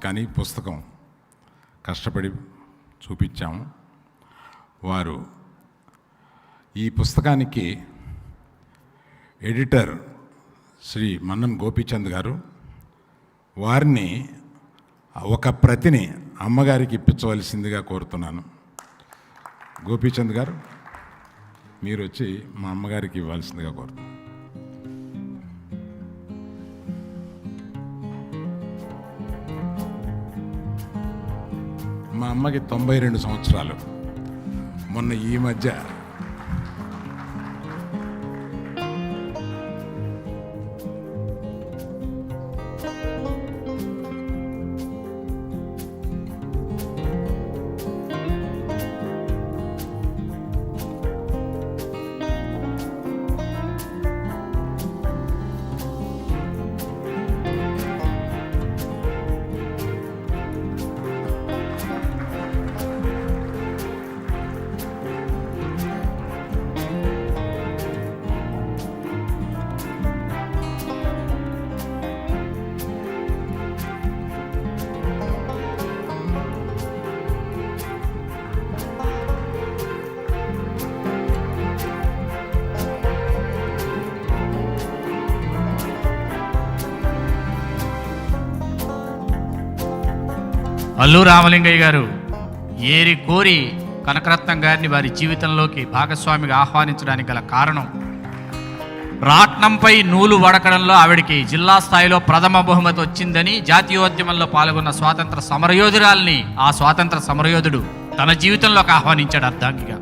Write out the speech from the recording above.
కానీ పుస్తకం కష్టపడి చూపించాము. వారు ఈ పుస్తకానికి ఎడిటర్ శ్రీ మన్నం గోపీచంద్ గారు, వారిని ఒక ప్రతిని అమ్మగారికి ఇప్పించవలసిందిగా కోరుతున్నాను. గోపీచంద్ గారు, మీరు వచ్చి మా అమ్మగారికి ఇవ్వాల్సిందిగా కోరుతున్నాను. మా అమ్మకి 92 సంవత్సరాలు. మొన్న ఈ మధ్య అల్లు రామలింగయ్య గారు ఏరి కోరి కనకరత్నం గారిని వారి జీవితంలోకి భాగస్వామిగా ఆహ్వానించడానికి గల కారణం, రాట్నంపై నూలు వడకడంలో ఆవిడికి జిల్లా స్థాయిలో ప్రథమ బహుమతి వచ్చిందని, జాతీయోద్యమంలో పాల్గొన్న స్వాతంత్ర సమరయోధురాల్ని ఆ స్వాతంత్ర సమరయోధుడు తన జీవితంలోకి ఆహ్వానించాడు అర్ధాంగిగా.